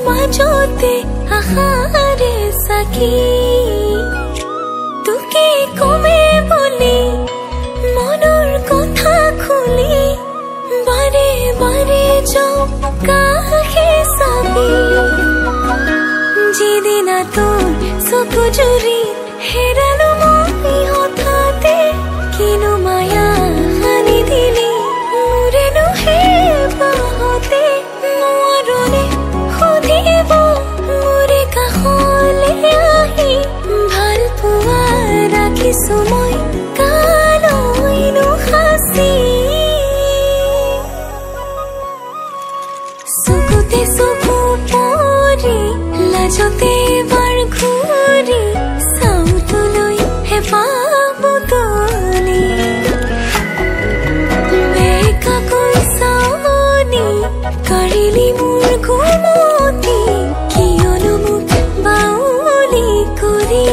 মাজতে আশাৰে সাকি তোকে কমে বুলি মনৰ কথা খুলি বাৰে বাৰে যাও কাষে চাবি যিদিনা তোৰ চকু জুৰি হেৰালো মই হঠাতে কিনো মায়া সানি দিলি মোৰেনো হে বাহতে নোৱাৰোনে সুধিব মোৰে কাষলে আহি ভাল পোৱা ৰাখিছো মই কালৈনো সাঁচি চকুতে চকু পৰি লাজতে বাৰ ঘূৰি চাও তোলৈ হেঁপাহ বুটলি বেকাকৈ চাৱনি কৰিলি মোৰ ঘুমতি কিয়নো মোক বাউলি কৰি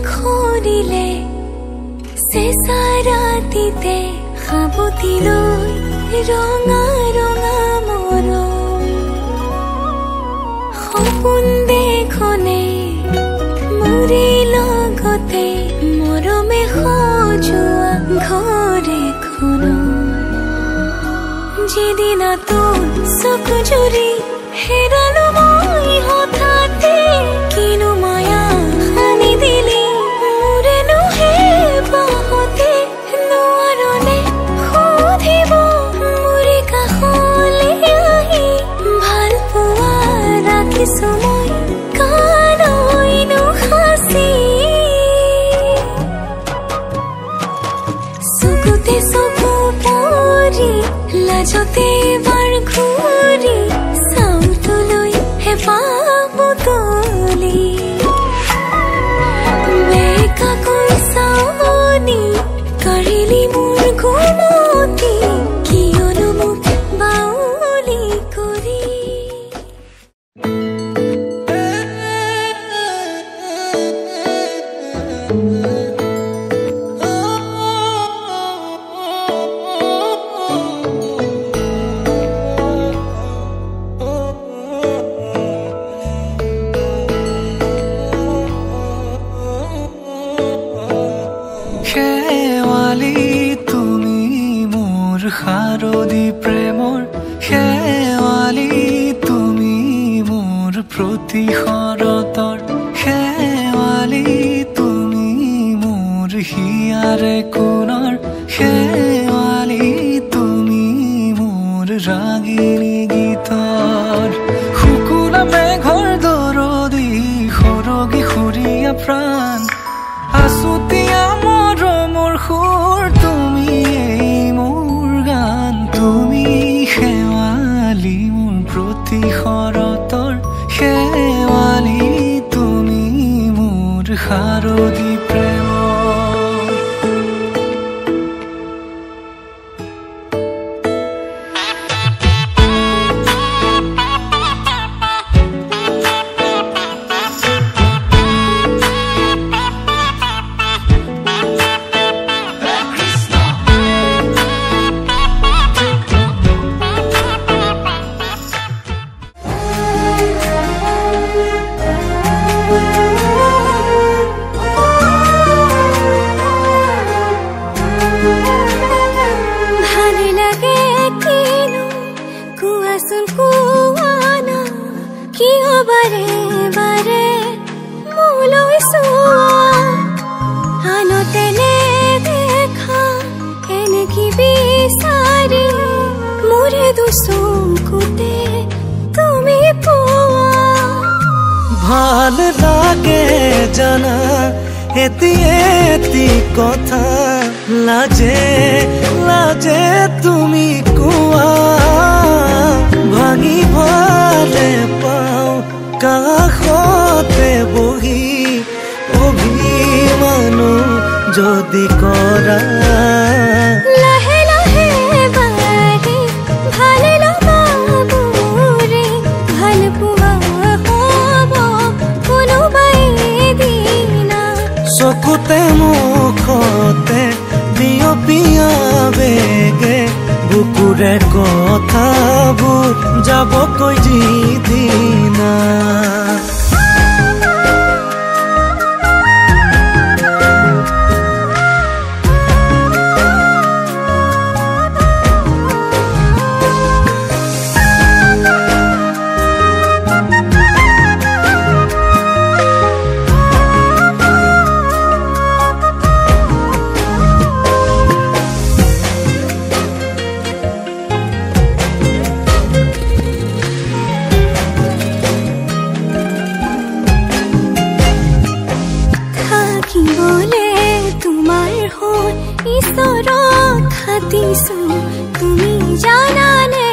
খৰিলে চেঁচা ৰাতিতে সাবতিলৈ ৰঙা ৰঙা মৰম সপোন দেখনে মোৰে লগতে মৰমে সজোৱা ঘৰ এখন যিদিনা তোৰ চকু জুৰি হেৰালো মই হঠাতে কিনো মায়া সানি দিলি মোৰেনো হে বাহতে নোৱাৰোনে সুধিব মোৰে কাষলে আহি ভাল পোৱা ৰাখিছো মই কালৈনো সাঁচি চকুতে চকু পৰি লাজতে বাৰ ঘূৰি চাও তোলৈ হেঁপাহ বুটলি বেকাকৈ চাৱনি কৰিলি মোৰ ঘুমতি কিয়নো মোক বাউলি কৰি শাৰদী প্ৰেমৰ শেৱালি তুমি মোৰ প্ৰতি শৰতৰ শেৱালি তুমি মোৰ হিয়াৰে কোণৰ শেৱালি তুমি মোৰ ৰাগিনী গীতৰ শুকুলা মেঘৰ দৰদি সৰগী সুৰীয়া প্ৰাণ আছুতীয়া মৰমৰ সুৰ তুমি তুমি শেৱালি মোৰ প্ৰতি শৰতৰ শেৱালি তুমি মোৰ শাৰদী প্ৰেমৰ কৃষ্ণ চকুতে তুমি পোৱা ভাল লাগে জানা এটি এটি কথা লাজে লাজে তুমি কোৱা ভাঙি ভালে পাওঁ কাষতে বহি অভিমানো যদি কৰা লাহে লাহে বাঢ়ি ভাল লগাবোৰে ভাল পোৱা হ'ব কোনোবাই দিনা চকুতে মুখতে বিয়পিয়া বেগে বুকুৰে কথাবোৰ যাবকৈ যিদিনা তুমি জানানে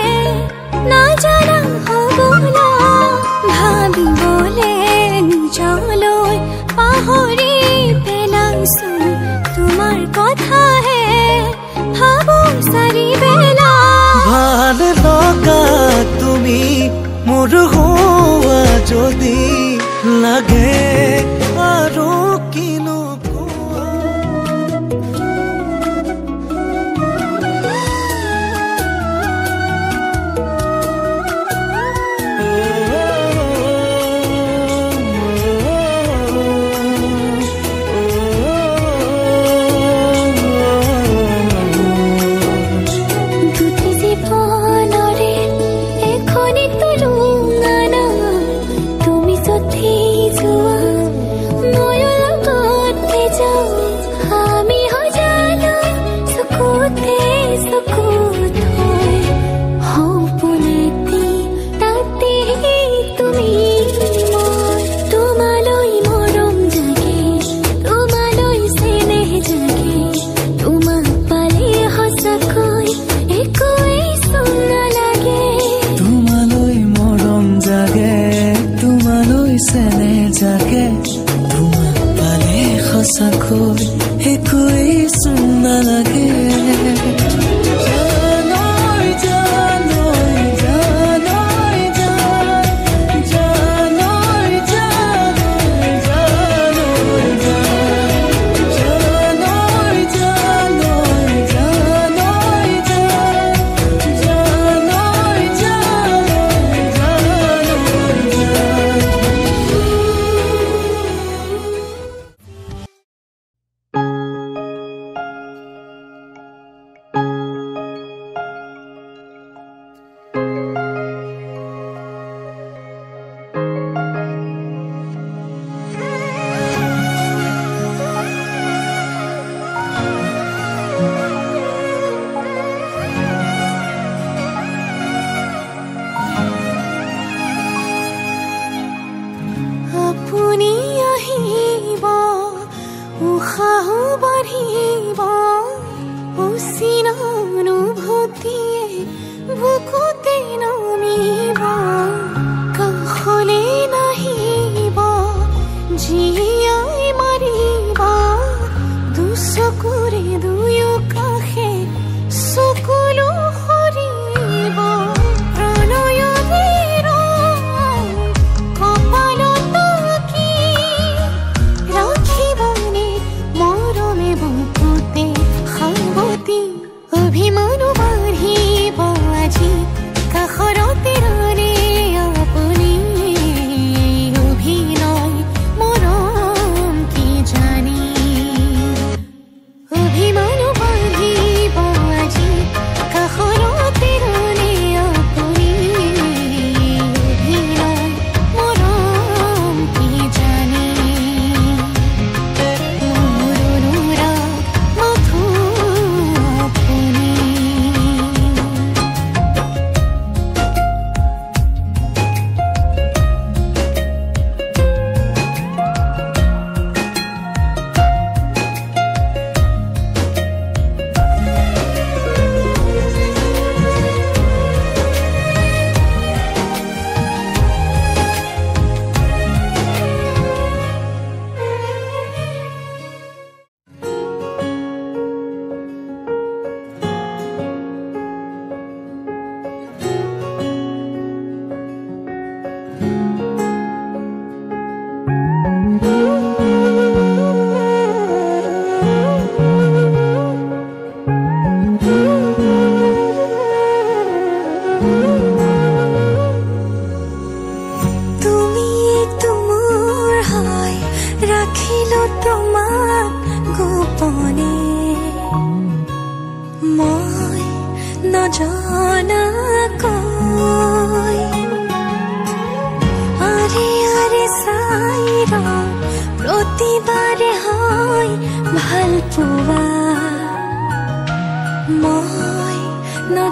না জানা হবলা ভাবিবলে নিজলৈ পাহৰি পেলাইছো তোমাৰ কথাহে ভাবো চাৰি বেলা ভাল লগা তুমি মোৰ হোৱা যদি লাগে আৰু কিনো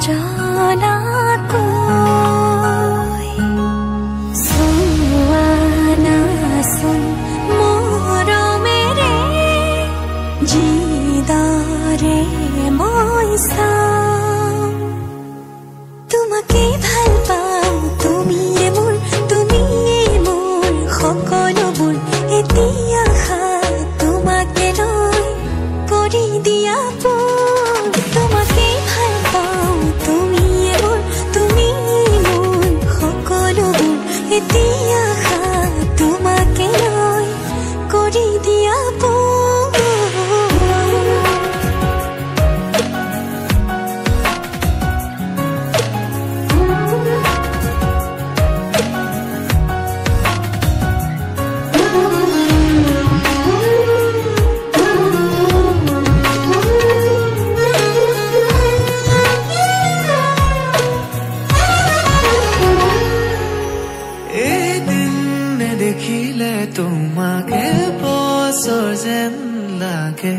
নজনাকৈ চোৱা নাচোন মৰমেৰে যিদৰে মই চাওঁ তোমাকে ভাল পাওঁ তুমিয়ে মোৰ সকলোবোৰ এতিয়া তোমাকে লৈ কৰি দিয়া তোমাকে ভাল পাওঁ তুমিয়ে মোৰ সকলোবোৰ এতিয়া তোমাকে লৈ কৰি দিয়া দেখিলে তোমাকে বছৰ যেন লাগে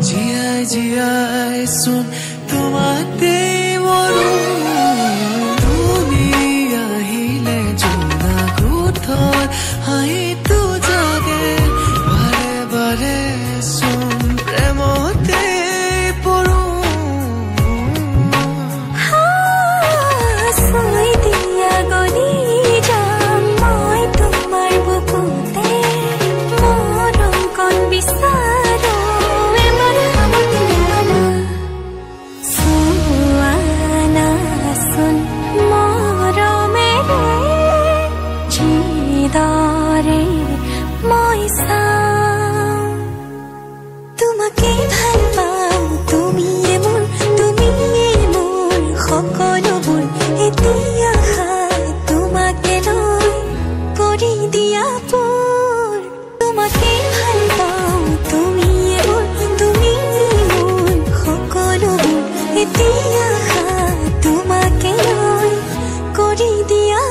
জীয়াই জীয়াই চোন তোমাকে মৰো তুমি আহিলে জোনা কোঠৰ হাঁহিটো জাগে বাৰে বাৰে চোন প্ৰেমতে পৰো মই চাওঁ তোমাকে ভাল পাওঁ তুমিয়ে মোৰ সকলোবোৰ এতিয়া তোমাকে লৈ কৰি দিয়া তোমাকে ভাল পাওঁ তুমিয়ে মোৰ সকলোবোৰ এতিয়া তোমাকে লৈ কৰি দিয়া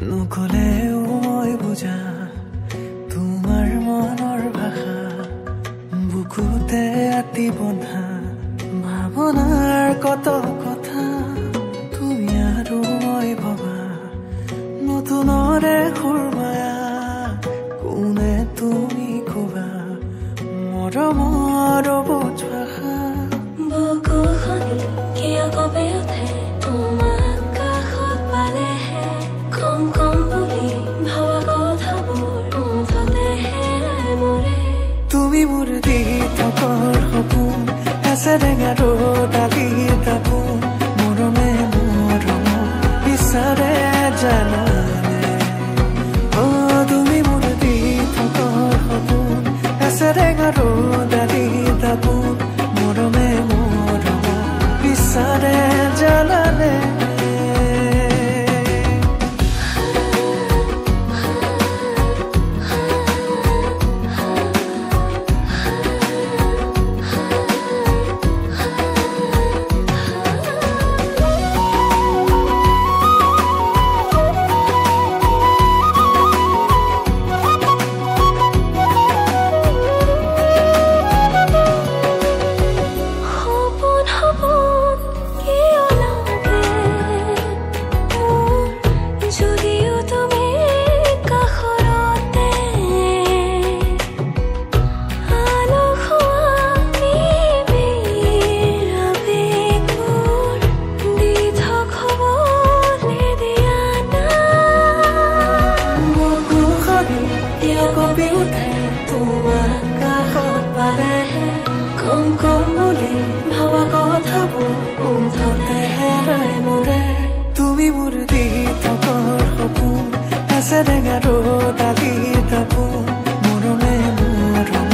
নকলেও মই বুজা তোমাৰ মনৰ ভাষা বুকুতে আতি বন্ধা ভাৱনাৰ কত কথা তুমি আৰু মই ভবা নতুনৰে সুৰমায়া কোনে তুমি কবা মৰমৰ বুজ ভাষা বুকুখন কিয় কবে উঠে তোমাক কাষত পালেহে কম কম বুলি ভাবা কথাবোৰ মুঠতেহে মৰে তুমি মোৰ দি থকাৰ সপোন এছে টেঙাটো ডালি তাপোন মৰমে মৰম বিচাৰে জানানে অ তুমি মোৰ দি থকাৰ সপোন এছে টেঙাটো ডালি তাপোন মৰমে মৰম বিচাৰে জানানে তুমি মোৰ দি থকাৰ সপোন এছে টেঙাটো ডালি তাপোন মৰমে মৰম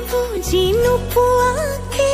বুজি নোপোৱাকে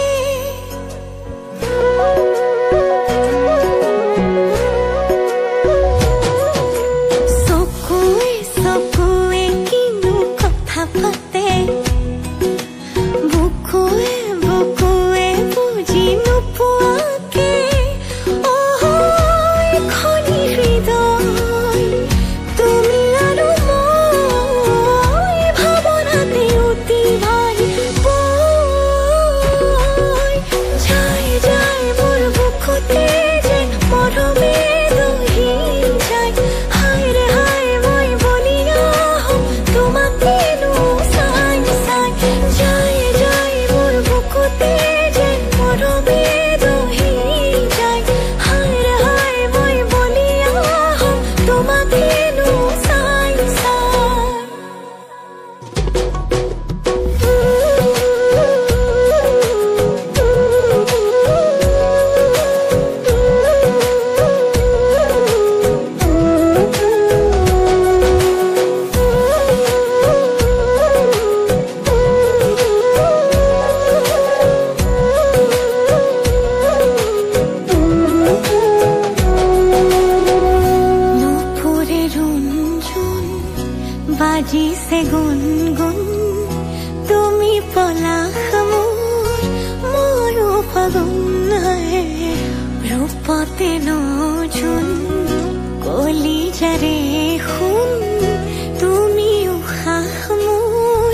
বাজিছে গুণগুণ তুমি পলাশ মোৰ মৰো ফাগুন ৰূপতে নচুন কলিজাৰে শুন তুমি উশাহ মোৰ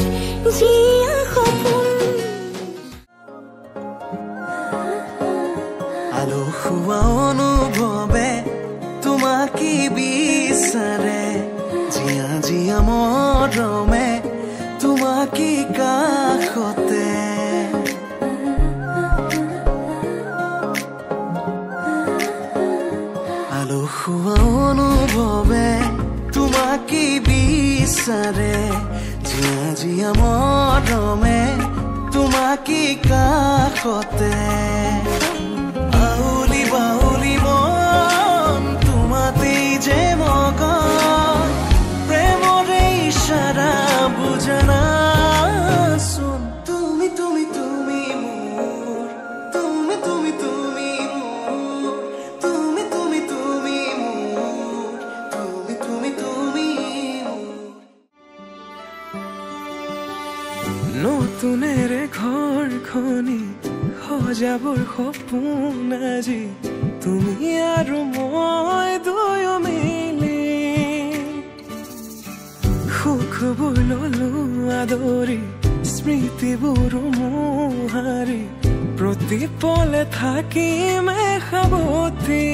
জিয়া সপোন আলসুৱা অনুভৱে তোমাকে বিচাৰে জিয়া জিয়া মৰমে তোমাকে কাষতে আলসুৱা অনুভৱে তোমাকে বিচাৰে জিয়া জিয়া মৰমে তোমাকে কাষতে আউলি বাউলি মন তোমাতেই যে মগন প্ৰেমৰে ইশাৰা বুজনা চোন তুমি তুমি তুমি মোৰ তুমি তুমি তুমি মোৰ তুমি তুমি তুমি মোৰ তুমি তুমি তুমি নতুনেৰে ঘৰখনি সজাবৰ সপোন আজি তুমি আৰু মই দুয়ো মিলি সুখবোৰ ললো আদৰি স্মৃতিবোৰ মোহাৰি প্ৰতি পলে থাকিম সাৱতি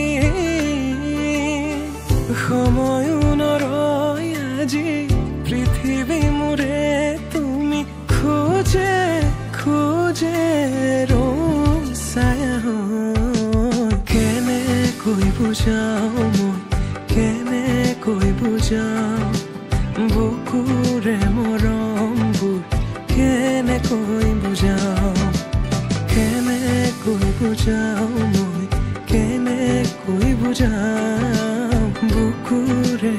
সময়ো নৰয় আজি পৃথিৱী মোৰে তুমি খোজে খোজে কেনেকৈ বুজাও মই কেনেকৈ বুজাও বুকুৰে মৰমবোৰ কেনেকৈ বুজাও কেনেকৈ বুজাও মই কেনেকৈ বুজাও বুকুৰে